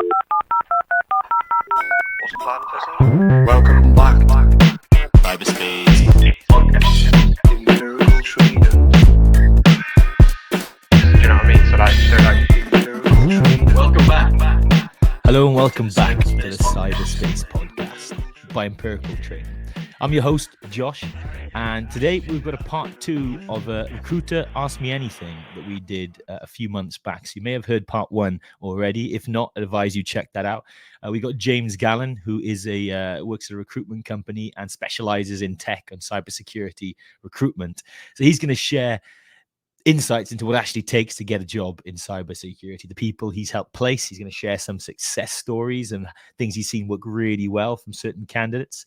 What's the plan, Tesla? Welcome back. CyberSpace. Empirical training. Do you know what I mean? So like empirical training. Welcome back. Hello and welcome back to the CyberSpace podcast by Empirical Training. I'm your host, Josh, and today we've got a part 2 of a Recruiter Ask Me Anything that we did a few months back. So you may have heard part 1 already. If not, I'd advise you check that out. We got James Gallen, who is works at a recruitment company and specializes in tech and cybersecurity recruitment. So he's going to share insights into what it actually takes to get a job in cybersecurity, the people he's helped place. He's going to share some success stories and things he's seen work really well from certain candidates.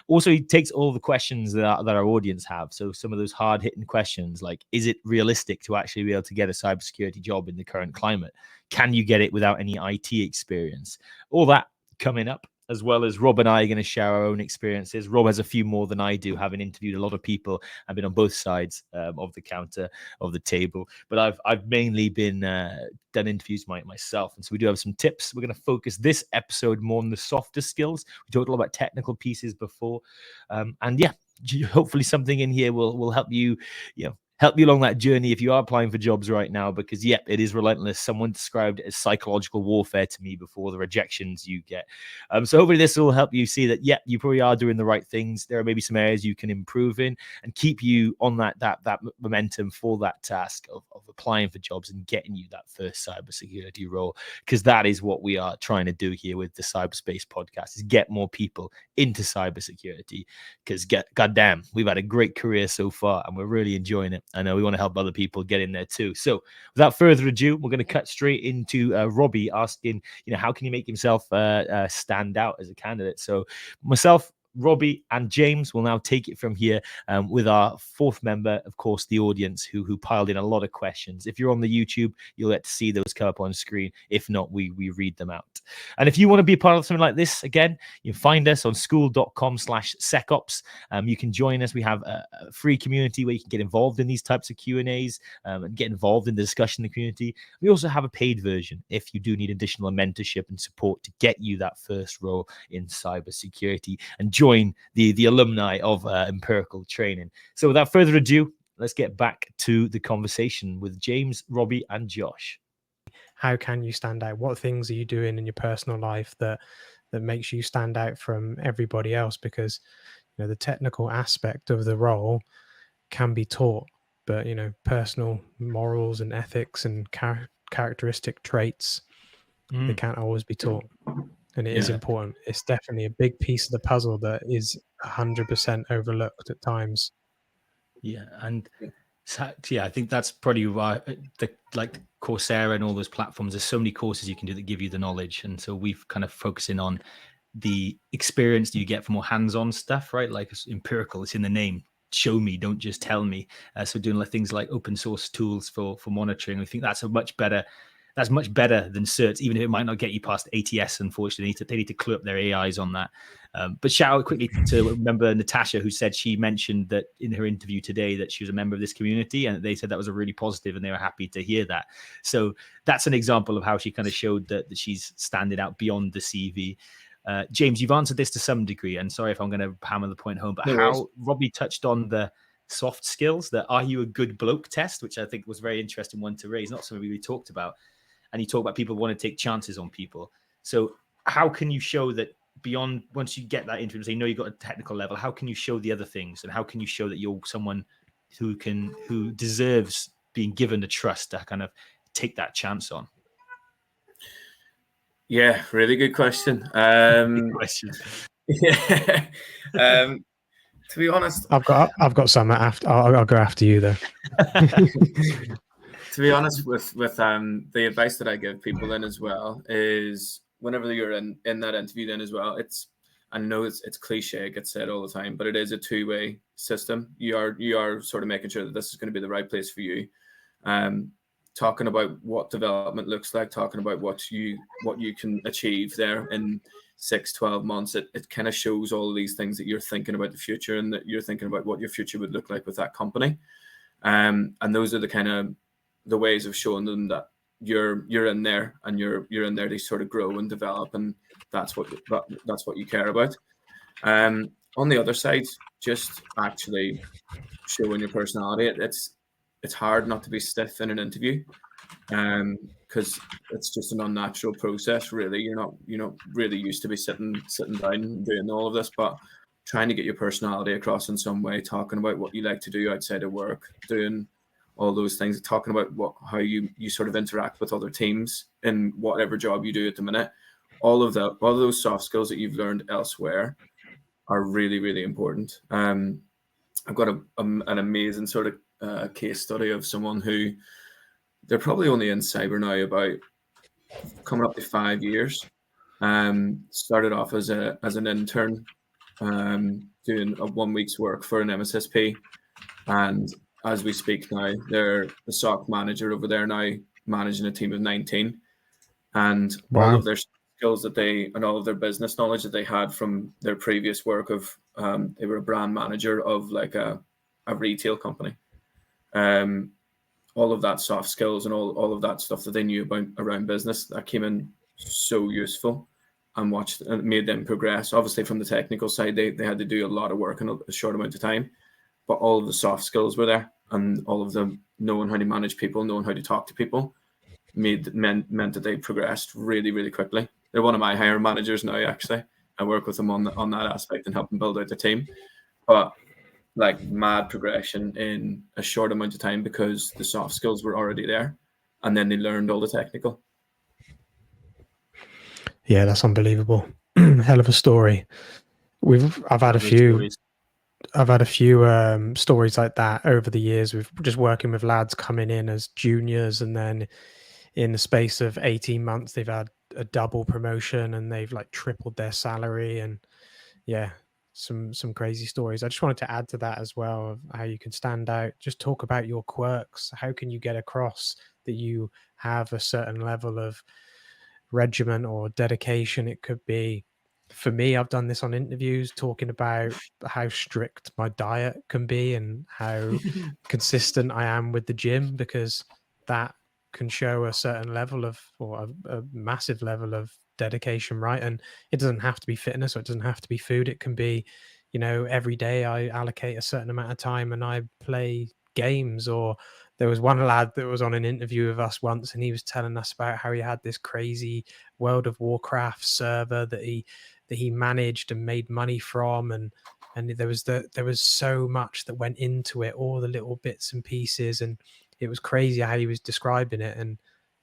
Also, he takes all the questions that our audience have. So some of those hard-hitting questions like, is it realistic to actually be able to get a cybersecurity job in the current climate? Can you get it without any IT experience? All that coming up, as well as Rob and I are going to share our own experiences. Rob has a few more than I do, having interviewed a lot of people. I've been on both sides of the counter, of the table, but I've mainly been done interviews myself. And so we do have some tips. We're going to focus this episode more on the softer skills. We talked a lot about technical pieces before. And yeah, hopefully something in here will help you, help you along that journey if you are applying for jobs right now, because it is relentless. Someone described it as psychological warfare to me before, the rejections you get. So hopefully this will help you see that, you probably are doing the right things. There are maybe some areas you can improve in and keep you on that momentum for that task of applying for jobs and getting you that first cybersecurity role, because that is what we are trying to do here with the CyberSpace podcast, is get more people into cybersecurity, because goddamn, we've had a great career so far and we're really enjoying it. I know we want to help other people get in there too. So without further ado, we're going to cut straight into Robbie asking, how can he make himself stand out as a candidate? So myself, Robbie and James will now take it from here with our fourth member, of course, the audience who piled in a lot of questions. If you're on the YouTube, you'll get to see those come up on screen. If not, we read them out. And if you want to be a part of something like this, again, you can find us on school.com/secops. You can join us. We have a free community where you can get involved in these types of Q&As and get involved in the discussion in the community. We also have a paid version if you do need additional mentorship and support to get you that first role in cybersecurity and join the alumni of Empirical Training. So without further ado, let's get back to the conversation with James, Robbie, and Josh. How can you stand out? What things are you doing in your personal life that makes you stand out from everybody else? Because the technical aspect of the role can be taught, but personal morals and ethics and characteristic traits, they can't always be taught. And it is important. It's definitely a big piece of the puzzle that is 100% overlooked at times. Yeah, and I think that's probably why the Coursera and all those platforms, there's so many courses you can do that give you the knowledge. And so we've kind of focusing on the experience that you get from more hands-on stuff, right? Like it's empirical, it's in the name. Show me, don't just tell me. So doing things like open source tools for monitoring, I think that's much better than certs, even if it might not get you past ATS. Unfortunately, they need to clue up their AIs on that. But shout out quickly to remember Natasha, who said she mentioned that in her interview today that she was a member of this community, and they said that was a really positive, and they were happy to hear that. So that's an example of how she kind of showed that she's standing out beyond the CV. James, you've answered this to some degree, and sorry if I'm going to hammer the point home, but how Robbie touched on the soft skills, that are you a good bloke test, which I think was a very interesting one to raise, not something we really talked about. And you talk about people want to take chances on people. So how can you show that beyond, once you get that into it, say, you've got a technical level, how can you show the other things? And how can you show that you're someone who deserves being given the trust to kind of take that chance on? Yeah, really good question. Good question. Yeah. To be honest, I've got some after. I'll go after you though. To be honest, with the advice that I give people then as well is whenever you're in that interview then as well, I know it's cliche, it gets said all the time, but it is a two-way system. You are sort of making sure that this is going to be the right place for you. Talking about what development looks like, talking about what you can achieve there in 6-12 months. It kind of shows all of these things that you're thinking about the future and that you're thinking about what your future would look like with that company. And those are the kind of the ways of showing them that you're in there, and you're in there to sort of grow and develop, and that's what you care about. On the other side, just actually showing your personality. It's hard not to be stiff in an interview, because it's just an unnatural process. Really, you're not really used to be sitting down and doing all of this, but trying to get your personality across in some way, talking about what you like to do outside of work, doing all those things, talking about how you sort of interact with other teams in whatever job you do at the minute. All of those soft skills that you've learned elsewhere are really, really important. I've got an amazing sort of case study of someone who, they're probably only in cyber now about coming up to 5 years. Started off as an intern, doing a 1 week's work for an MSSP, and as we speak now, they're the SOC manager over there now, managing a team of 19, and Wow. all of their skills and all of their business knowledge that they had from their previous work of, they were a brand manager of like a retail company. All of that soft skills and all of that stuff that they knew about around business, that came in so useful, and made them progress. Obviously, from the technical side, they had to do a lot of work in a short amount of time, but all of the soft skills were there, and all of them knowing how to manage people, knowing how to talk to people, meant that they progressed really, really quickly. They're one of my hiring managers now. Actually, I work with them on that aspect and help them build out the team. But like mad progression in a short amount of time, because the soft skills were already there, and then they learned all the technical. Yeah, that's unbelievable. Hell of a story. I've had a few stories like that over the years. We've just working with lads coming in as juniors, and then in the space of 18 months, they've had a double promotion and they've like tripled their salary. And yeah, some crazy stories. I just wanted to add to that as well, of how you can stand out. Just talk about your quirks. How can you get across that you have a certain level of regimen or dedication? It could be, for me, I've done this on interviews, talking about how strict my diet can be and how consistent I am with the gym, because that can show a certain level of, or a massive level of dedication, right? And it doesn't have to be fitness, or it doesn't have to be food. It can be, every day I allocate a certain amount of time and I play games. Or there was one lad that was on an interview with us once, and he was telling us about how he had this crazy World of Warcraft server that he managed and made money from, and there was so much that went into it, all the little bits and pieces, and it was crazy how he was describing it. And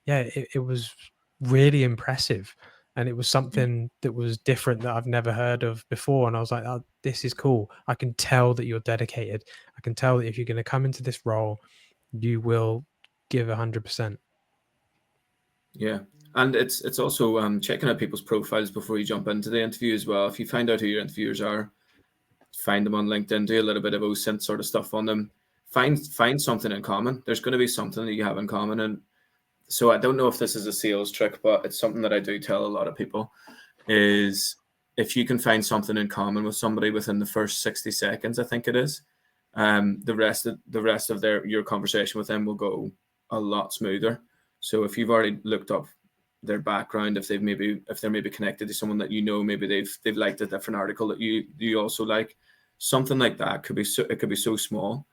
yeah, it was really impressive, and it was something that was different that I've never heard of before. And I was like, oh, this is cool. I can tell that you're dedicated. I can tell that if you're going to come into this role, you will give 100%. Yeah. And it's also checking out people's profiles before you jump into the interview as well. If you find out who your interviewers are, find them on LinkedIn, do a little bit of OSINT sort of stuff on them. Find something in common. There's going to be something that you have in common. And so I don't know if this is a sales trick, but it's something that I do tell a lot of people, is if you can find something in common with somebody within the first 60 seconds, I think it is, the rest of your conversation with them will go a lot smoother. So if you've already looked up their background, if they're maybe connected to someone that maybe they've liked a different article that you also like, something like that could be so small,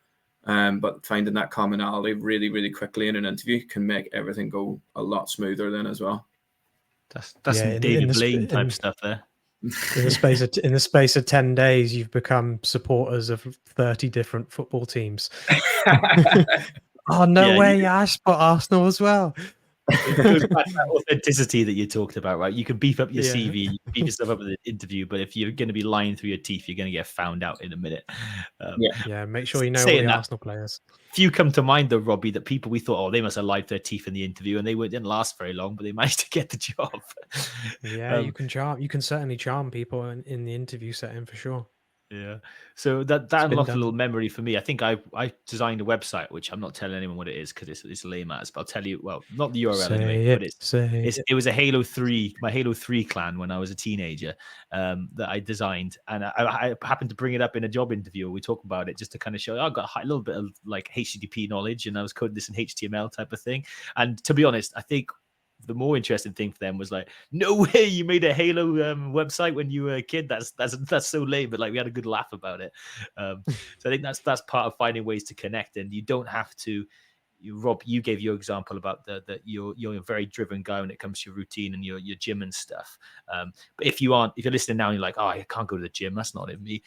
but finding that commonality really, really quickly in an interview can make everything go a lot smoother then as well. That's some David Blaine type stuff there. In the space of 10 days, you've become supporters of 30 different football teams. Oh, no way. I support Arsenal as well. It goes back to that authenticity that you talked about, right? You can beef up your CV, you can beef yourself up with an interview, but if you're going to be lying through your teeth, you're going to get found out in a minute. Make sure you know all the Arsenal players. Few come to mind though, Robbie, that people we thought, oh, they must have lied their teeth in the interview, and they didn't last very long, but they managed to get the job. Yeah, you can certainly charm people in the interview setting for sure. Yeah. So that It's been unlocked a little done. memory for me. I think I designed a website, which I'm not telling anyone what it is because it's lame as, but I'll tell you, well, not the URL anyway, Say but it, say it. it was a Halo 3, my Halo 3 clan when I was a teenager, that I designed. And I happened to bring it up in a job interview. We talk about it just to kind of show I got a little bit of like HTTP knowledge, and I was coding this in HTML type of thing. And to be honest, I think the more interesting thing for them was like, no way, you made a Halo website when you were a kid. That's so lame, but like we had a good laugh about it. So I think that's part of finding ways to connect, and you don't have to. Rob, you gave your example about that you're a very driven guy when it comes to your routine and your gym and stuff. But if you're listening now and you're like, oh, I can't go to the gym, that's not in me.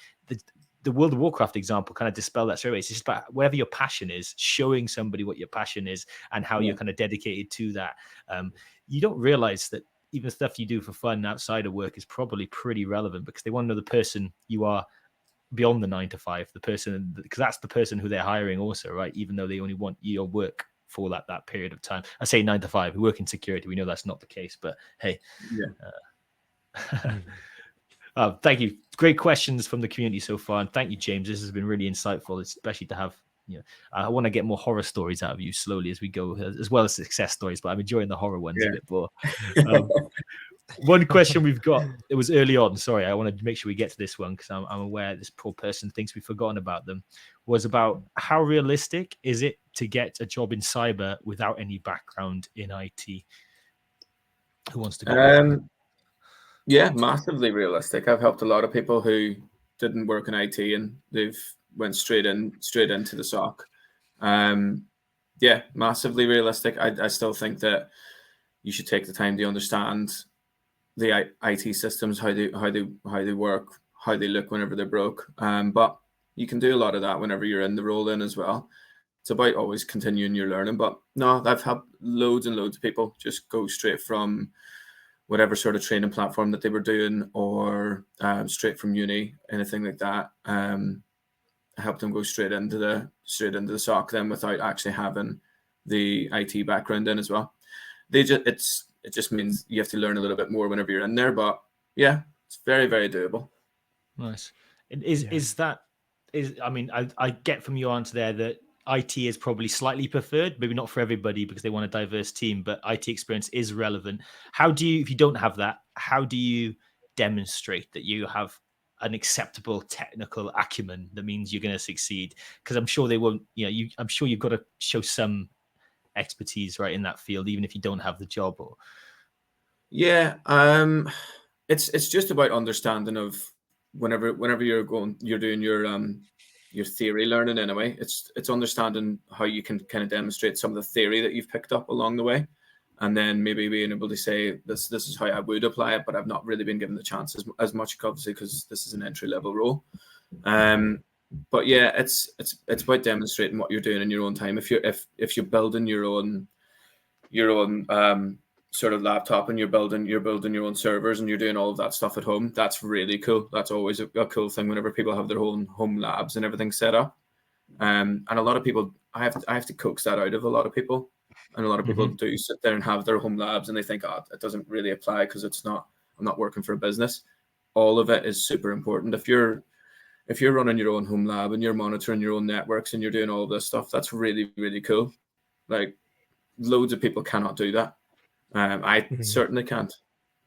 The World of Warcraft example kind of dispel that straight away. It's just about wherever your passion is, showing somebody what your passion is and how you're kind of dedicated to that. You don't realize that even stuff you do for fun outside of work is probably pretty relevant because they want to know the person you are beyond the 9 to 5, the person, because that's the person who they're hiring also, right? Even though they only want your work for that period of time. I say 9 to 5, we work in security. We know that's not the case, but hey. Thank you. Great questions from the community so far. And thank you, James. This has been really insightful, especially to have, I want to get more horror stories out of you slowly as we go, as well as success stories, but I'm enjoying the horror ones a bit more. One question we've got, it was early on. Sorry, I wanted to make sure we get to this one because I'm aware this poor person thinks we've forgotten about them. Was about how realistic is it to get a job in cyber without any background in IT? Who wants to go? Yeah, massively realistic. I've helped a lot of people who didn't work in IT and they've went straight into the SOC. Yeah, massively realistic. I still think that you should take the time to understand the IT systems, how they work, how they look whenever they're broke. But you can do a lot of that whenever you're in the role in as well. It's about always continuing your learning. But no, I've helped loads and loads of people just go straight from whatever sort of training platform that they were doing, or straight from uni, anything like that. I helped them go straight into the SOC then without actually having the IT background in as well. It just means you have to learn a little bit more whenever you're in there, but yeah, it's very, very doable. Nice. I get from your answer there that IT is probably slightly preferred, maybe not for everybody because they want a diverse team, but IT experience is relevant. If you don't have that, how do you demonstrate that you have an acceptable technical acumen that means you're going to succeed? Because I'm sure they won't, I'm sure you've got to show some expertise right in that field, even if you don't have the job. Or it's just about understanding of whenever you're doing your theory learning anyway. It's understanding how you can kind of demonstrate some of the theory that you've picked up along the way, and then maybe being able to say this is how I would apply it, but I've not really been given the chance as much, obviously, because this is an entry level role. But yeah, it's about demonstrating what you're doing in your own time. If you're building your own sort of laptop and you're building your own servers and you're doing all of that stuff at home, that's really cool. That's always a cool thing whenever people have their own home labs and everything set up. And a lot of people, I have to coax that out of a lot of people, and a lot of people do sit there and have their home labs and they think, oh, it doesn't really apply because I'm not working for a business. All of it is super important. If you're running your own home lab and you're monitoring your own networks and you're doing all of this stuff, that's really, really cool. Like, loads of people cannot do that. I certainly can't.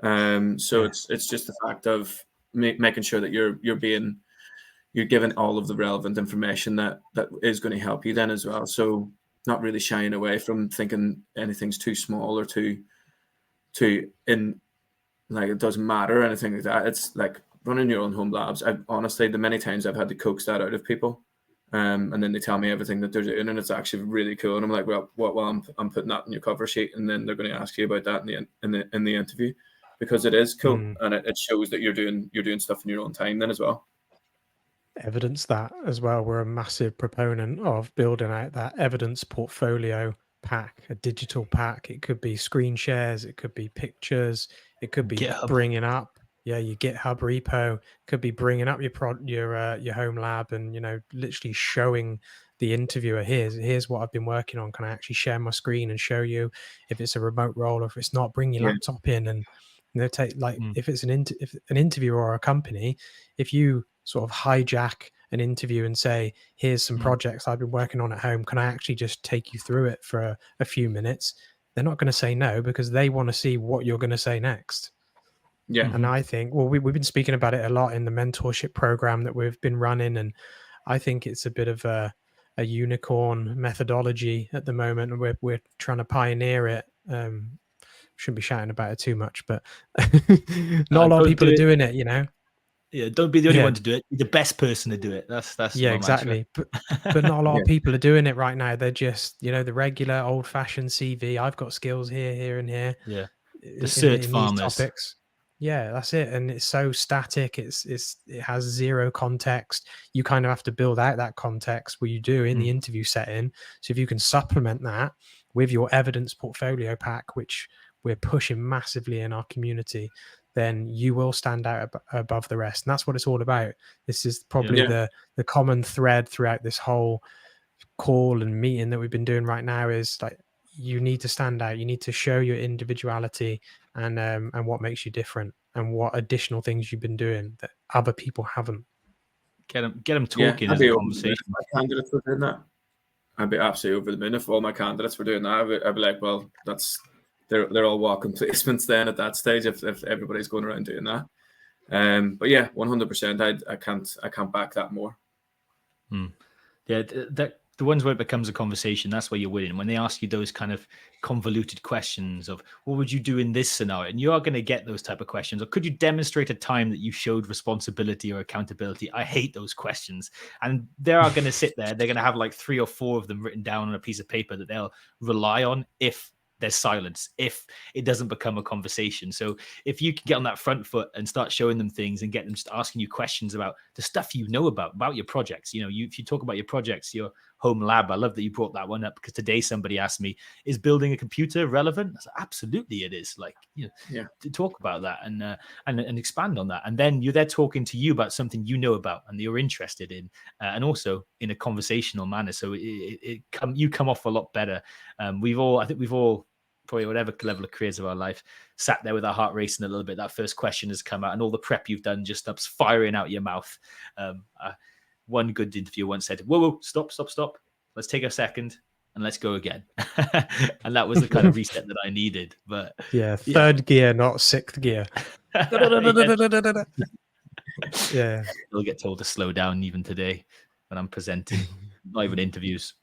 It's just the fact of making sure that you're given all of the relevant information that is going to help you then as well. So not really shying away from thinking anything's too small or too in, like, it doesn't matter or anything like that. It's like running your own home labs. Honestly, the many times I've had to coax that out of people. And then they tell me everything that they're doing, and it's actually really cool. And I'm like, well, I'm putting that in your cover sheet, and then they're going to ask you about that in the interview, because it is cool, and it shows that you're doing stuff in your own time then as well. Evidence that as well. We're a massive proponent of building out that evidence portfolio pack, a digital pack. It could be screen shares, it could be pictures, it could be GitHub. Bringing up your GitHub repo, could be bringing up your home lab and literally showing the interviewer, here's what I've been working on. Can I actually share my screen and show you? If it's a remote role or if it's not, bring your laptop in and take, like, if it's if an interviewer or a company, if you sort of hijack an interview and say, here's some projects I've been working on at home, can I actually just take you through it for a few minutes? They're not going to say no, because they want to see what you're going to say next. Yeah. And I think, well, we've been speaking about it a lot in the mentorship program that we've been running, and I think it's a bit of a unicorn methodology at the moment, and we're trying to pioneer it. Shouldn't be shouting about it too much, but not a lot of people are doing it, you know. Yeah, don't be the only one to do it. Be the best person to do it. That's yeah, my exactly. mantra. But not a lot of people are doing it right now. They're just, you know, the regular old-fashioned CV. I've got skills here, and here. Yeah, the in cert these farmers. topics. Yeah, that's it. And it's so static. It has zero context. You kind of have to build out that context where you do in the interview setting. So if you can supplement that with your evidence portfolio pack, which we're pushing massively in our community, then you will stand out above the rest. And that's what it's all about. This is probably the common thread throughout this whole call and meeting that we've been doing right now, is like, you need to stand out. You need to show your individuality and what makes you different, and what additional things you've been doing that other people haven't. Get them talking as a conversation. My candidates were doing that. I'd be absolutely over the moon if all my candidates were doing that. I'd be like, well, they're all walking placements then at that stage if everybody's going around doing that. But yeah, 100%. I can't back that more. Yeah, the ones where it becomes a conversation, that's where you're winning. When they ask you those kind of convoluted questions of what would you do in this scenario, and you are going to get those type of questions. Or could you demonstrate a time that you showed responsibility or accountability? I hate those questions. And they are going to sit there. They're going to have like 3 or 4 of them written down on a piece of paper that they'll rely on if there's silence, if it doesn't become a conversation. So if you can get on that front foot and start showing them things and get them just asking you questions about the stuff you know about your projects, you know, if you talk about your projects, your home lab, I love that you brought that one up, because today somebody asked me, is building a computer relevant? I said, absolutely it is. Like, you know, to talk about that and expand on that. And then you're there talking to you about something you know about and that you're interested in, and also in a conversational manner. So you come off a lot better. I think we've all, probably whatever level of careers of our life, sat there with our heart racing a little bit. That first question has come out and all the prep you've done just stops firing out your mouth. One good interviewer once said, whoa, stop. Let's take a second and let's go again. And that was the kind of reset that I needed. But third gear, not 6th gear. Yeah. You'll get told to slow down even today when I'm presenting, not even interviews.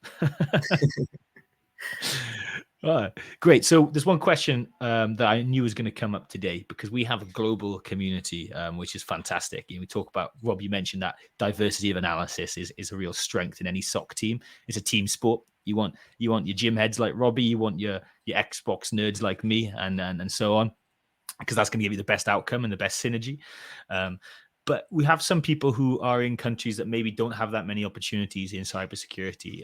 All right, great. So there's one question that I knew was going to come up today, because we have a global community, which is fantastic. You know, we talk about, Rob, you mentioned that diversity of analysis is a real strength in any SOC team. It's a team sport. You want your gym heads like Robbie, you want your Xbox nerds like me, and so on, because that's going to give you the best outcome and the best synergy. But we have some people who are in countries that maybe don't have that many opportunities in cybersecurity.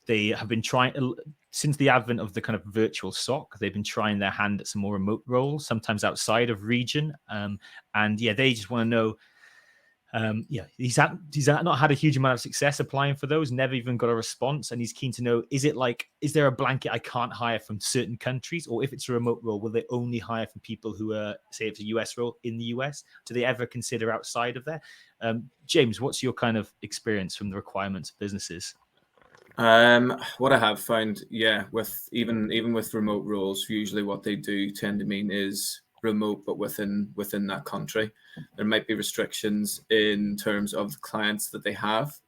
They have been trying, since the advent of the kind of virtual SOC, they've been trying their hand at some more remote roles, sometimes outside of region. They just want to know, he's not had a huge amount of success applying for those, never even got a response. And he's keen to know, is there a blanket I can't hire from certain countries? Or if it's a remote role, will they only hire from people who are, say it's a US role in the US? Do they ever consider outside of there? James, what's your kind of experience from the requirements of businesses? What I have found, with even with remote roles, usually what they do tend to mean is remote, but within that country. There might be restrictions in terms of the clients that they have,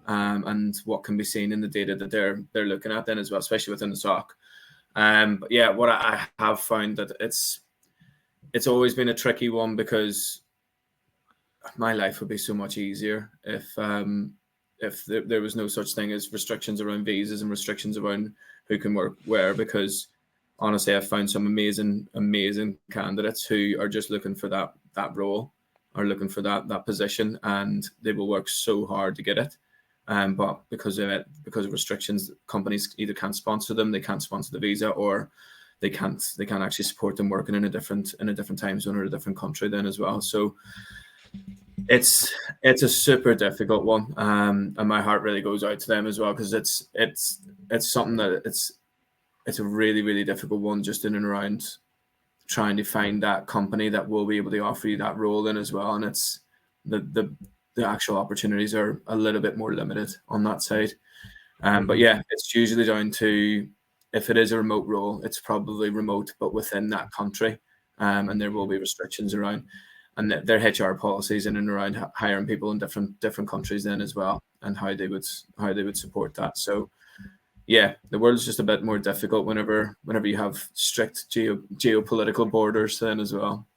and what can be seen in the data that they're looking at then as well, especially within the SOC. What I have found that it's always been a tricky one, because my life would be so much easier if there was no such thing as restrictions around visas and restrictions around who can work where, because honestly, I've found some amazing candidates who are just looking for that role, or looking for that position, and they will work so hard to get it. But because of restrictions, companies either can't sponsor them, they can't sponsor the visa, or they can't actually support them working in a different time zone or a different country then as well. So it's a super difficult one, and my heart really goes out to them as well, because it's something that it's a really, really difficult one, just in and around trying to find that company that will be able to offer you that role in as well. And it's the the actual opportunities are a little bit more limited on that side. But yeah, it's usually down to, if it is a remote role, it's probably remote, but within that country. And there will be restrictions around, and their HR policies in and around hiring people in different countries then as well, and how they would support that. So yeah, the world's just a bit more difficult whenever you have strict geopolitical borders then as well.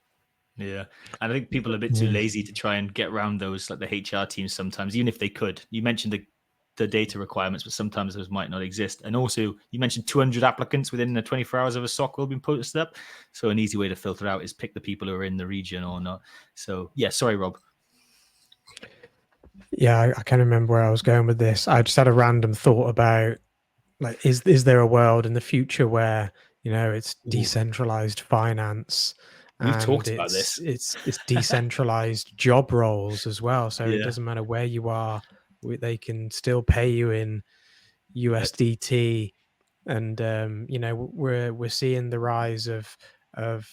Yeah, and I think people are a bit too lazy to try and get around those, like the HR teams sometimes, even if they could. You mentioned the data requirements, but sometimes those might not exist. And also, you mentioned 200 applicants within the 24 hours of a SOC will be posted up. So an easy way to filter out is pick the people who are in the region or not. So yeah, sorry, Rob. Yeah, I can't remember where I was going with this. I just had a random thought about, like, is there a world in the future where, you know, it's decentralized finance, We've talked and about this. it's decentralized job roles as well. So it Yeah. doesn't matter where you are, they can still pay you in USDT, and you know, we're seeing the rise of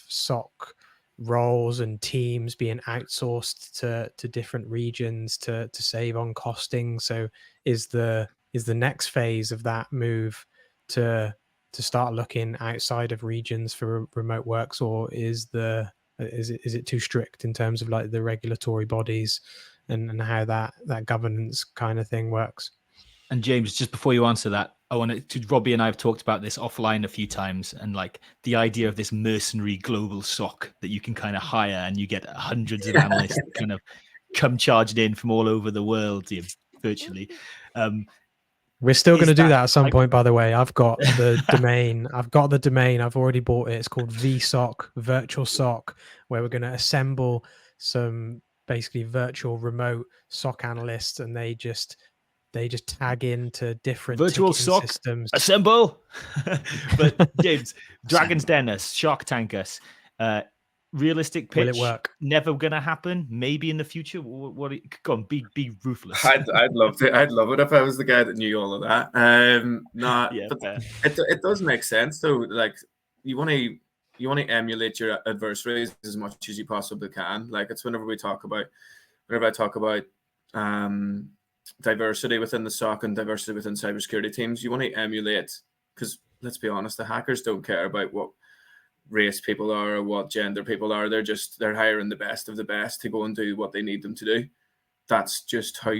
SOC roles and teams being outsourced to different regions to save on costing. So is the next phase of that move to start looking outside of regions for remote works, or is it too strict in terms of like the regulatory bodies and how that governance kind of thing works? And James, just before you answer that, Robbie and I have talked about this offline a few times, and like the idea of this mercenary global SOC that you can kind of hire, and you get hundreds of analysts that kind of come charged in from all over the world, virtually. We're still going to do that at some point, by the way. I've got the domain. I've already bought it. It's called VSOC, Virtual SOC, where we're going to assemble some basically virtual remote SOC analysts, and they just tag into different virtual SOC systems. Assemble. But James, Dragon's Den us, Shark Tank us. Realistic pitch. Will it work? Never gonna happen. Maybe in the future. What? Go on, be ruthless. I'd love to. I'd love it if I was the guy that knew all of that. Yeah, but it does make sense though. Like you want to emulate your adversaries as much as you possibly can. Like it's whenever I talk about diversity within the SOC and diversity within cybersecurity teams, you want to emulate, because let's be honest, the hackers don't care about what race people are or what gender people are. They're hiring the best of the best to go and do what they need them to do. That's just how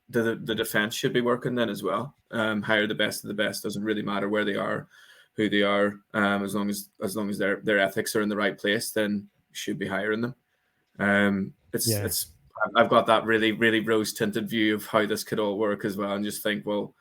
the defense should be working then as well. Hire the best of the best. Doesn't really matter where they are, who they are, as long as their ethics are in the right place, then you should be hiring them. I've got that really, really rose-tinted view of how this could all work as well, and just think, well,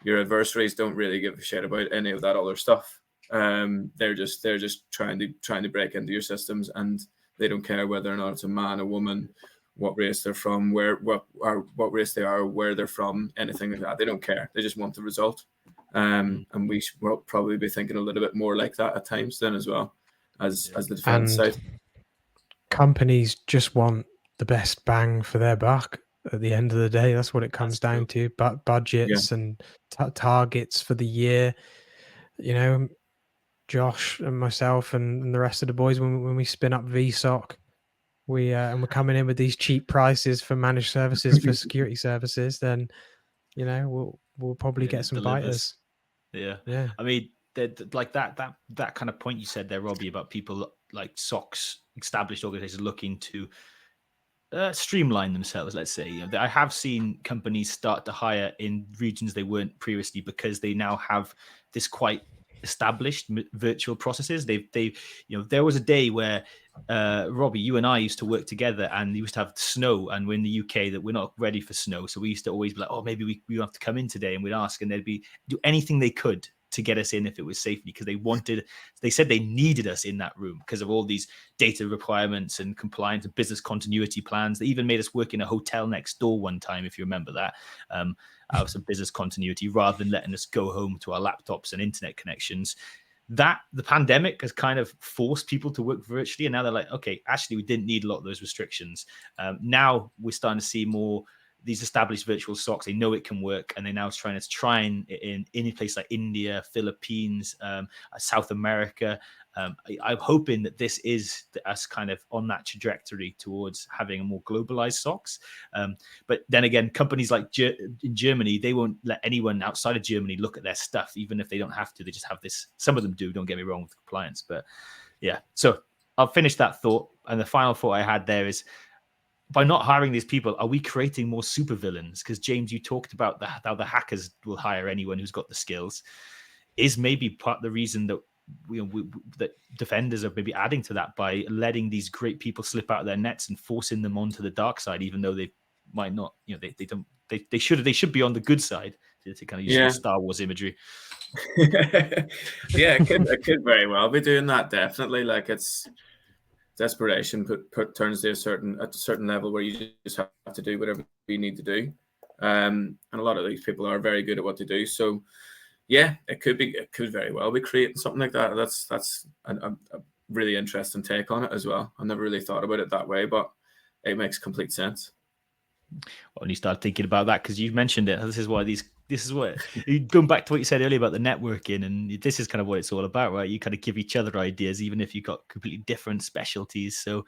your adversaries don't really give a shit about any of that other stuff. They're just trying to break into your systems, and they don't care whether or not it's a man, a woman, what race they're from, what race they are, where they're from, anything like that. They don't care. They just want the result. And we will probably be thinking a little bit more like that at times then as well as the defense side. Companies just want the best bang for their buck at the end of the day. That's what it comes down to. But budgets and targets for the year. You know, Josh and myself and the rest of the boys, when we spin up VSOC, and we're coming in with these cheap prices for managed services for security services, then you know we'll probably get some biters. Yeah. I mean, like that kind of point you said there, Robbie, about people like SOCs, established organizations looking to streamline themselves, let's say. I have seen companies start to hire in regions they weren't previously because they now have this quite established virtual processes. They there was a day where Robbie, you and I used to work together, and we used to have snow, and we're in the UK that we're not ready for snow, so we used to always be like, oh, maybe we have to come in today, and we'd ask, and they'd do anything they could to get us in if it was safely, because they said they needed us in that room because of all these data requirements and compliance and business continuity plans. They even made us work in a hotel next door one time, if you remember that, out of some business continuity, rather than letting us go home to our laptops and internet connections. That the pandemic has kind of forced people to work virtually, and now they're like, okay, actually we didn't need a lot of those restrictions. Now we're starting to see more these established virtual SOCs. They know it can work, and they're now trying in any place like India, Philippines, South America, I'm hoping that this is us kind of on that trajectory towards having a more globalized SOCs. But then again, companies like in Germany, they won't let anyone outside of Germany look at their stuff, even if they don't have to. They just have this. Some of them do, don't get me wrong, with compliance. But yeah, so I'll finish that thought. And the final thought I had there is, by not hiring these people, are we creating more supervillains? Because James, you talked about how the hackers will hire anyone who's got the skills. Is maybe part of the reason that that defenders are maybe adding to that by letting these great people slip out of their nets and forcing them onto the dark side, even though they might not. They should be on the good side, to kind of use some Star Wars imagery. Yeah, it could very well be doing that. Definitely, like it's. Desperation turns to a certain level where you just have to do whatever you need to do, and a lot of these people are very good at what they do. So, yeah, it could very well be creating something like that. That's a really interesting take on it as well. I never really thought about it that way, but it makes complete sense. Well, when you start thinking about that, because you mentioned it, this is what going back to what you said earlier about the networking, and this is kind of what it's all about, right? You kind of give each other ideas, even if you've got completely different specialties. So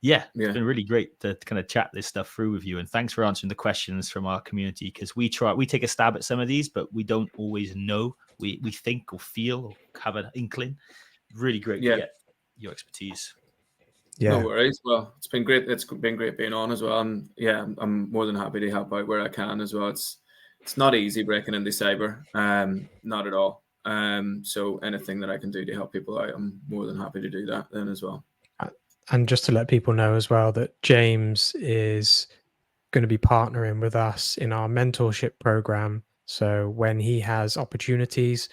yeah, it's been really great to kind of chat this stuff through with you, and thanks for answering the questions from our community, because we take a stab at some of these, but we don't always know. We think or feel or have an inkling. Really great to get your expertise. Yeah. No worries. Well, it's been great. It's been great being on as well. And yeah, I'm more than happy to help out where I can as well. It's not easy breaking into cyber, not at all. So anything that I can do to help people out, I'm more than happy to do that then as well. And just to let people know as well that James is going to be partnering with us in our mentorship program. So when he has opportunities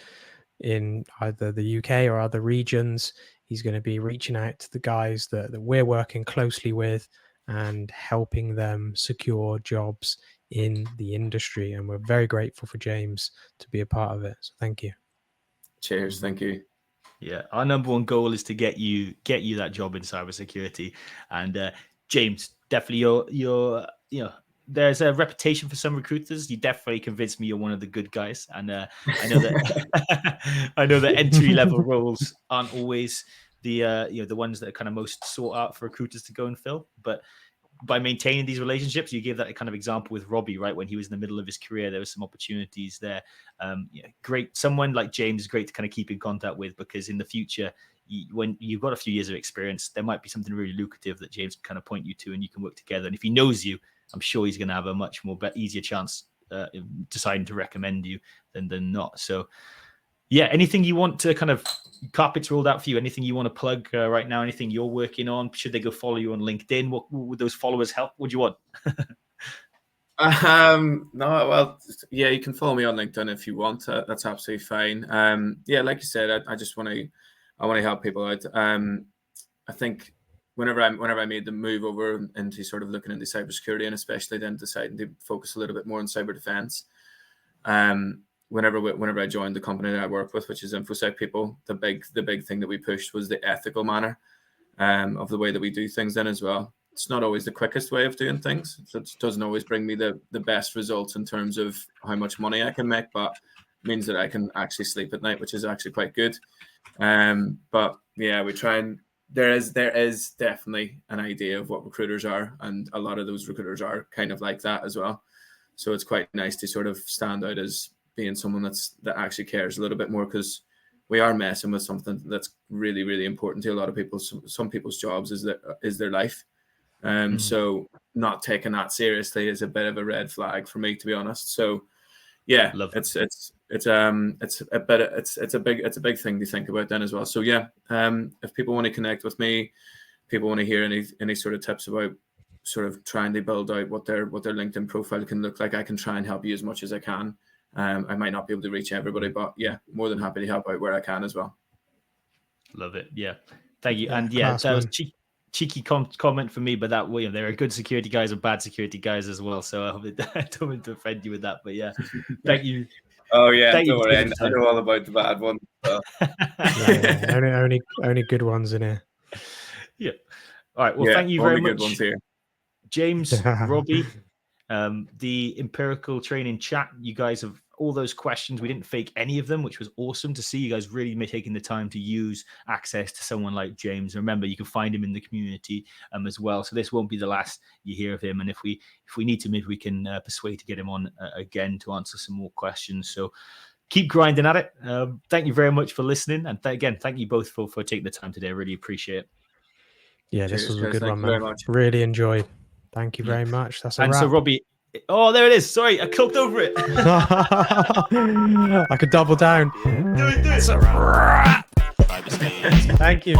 in either the UK or other regions, he's going to be reaching out to the guys that we're working closely with and helping them secure jobs in the industry. And we're very grateful for James to be a part of it. So thank you. Cheers. Thank you. Yeah, our number one goal is to get you that job in cybersecurity. And James, definitely there's a reputation for some recruiters. You definitely convinced me you're one of the good guys. And I know that I know that entry level roles aren't always the ones that are kind of most sought out for recruiters to go and fill. But by maintaining these relationships, you gave that kind of example with Robbie, right? When he was in the middle of his career, there was some opportunities there. Great. Someone like James is great to kind of keep in contact with, because in the future, when you've got a few years of experience, there might be something really lucrative that James can kind of point you to, and you can work together. And if he knows you, I'm sure he's going to have a much more easier chance deciding to recommend you than not. So yeah, anything you want to kind of carpets rolled out for you? Anything you want to plug right now? Anything you're working on? Should they go follow you on LinkedIn? What would those followers help? What do you want? No, well, yeah, you can follow me on LinkedIn if you want. That's absolutely fine. Yeah, like you said, I just want to help people out. I think whenever I made the move over into sort of looking into cybersecurity, and especially then deciding to focus a little bit more on cyber defense, whenever I joined the company that I work with, which is InfoSec people, the big thing that we pushed was the ethical manner of the way that we do things then as well. It's not always the quickest way of doing things. It doesn't always bring me the best results in terms of how much money I can make, but it means that I can actually sleep at night, which is actually quite good. But yeah, we try and there is definitely an idea of what recruiters are, and a lot of those recruiters are kind of like that as well. So it's quite nice to sort of stand out as being someone that actually cares a little bit more, because we are messing with something that's really, really important to a lot of people. Some people's jobs is their life. So not taking that seriously is a bit of a red flag for me, to be honest. So yeah, it's a big thing to think about then as well. So yeah, if people want to connect with me, people want to hear any sort of tips about sort of trying to build out what their LinkedIn profile can look like, I can try and help you as much as I can. I might not be able to reach everybody, but yeah, more than happy to help out where I can as well. Love it. Yeah, thank you. And yeah, that was cheeky comment for me, but that there are good security guys and bad security guys as well. So I hope I don't mean to offend you with that, but yeah, thank you. Oh yeah, don't worry. I know all about the bad ones. So. Yeah, only good ones in here. Yeah. All right. Well, thank you very much. Good ones here. James, Robbie, the empirical training chat. You guys have all those questions. We didn't fake any of them, which was awesome to see. You guys really taking the time to use access to someone like James. Remember, you can find him in the community as well. So this won't be the last you hear of him. And if we need to, maybe we can persuade to get him on again to answer some more questions. So keep grinding at it. Thank you very much for listening. And again, thank you both for taking the time today. I really appreciate it. Yeah, this was a good one, Thank you very man. much. Really enjoyed. Thank you very much. That's a And wrap. so, Robbie, oh, there it is. Sorry, I clicked over it. I could double down. Do it. Thank you.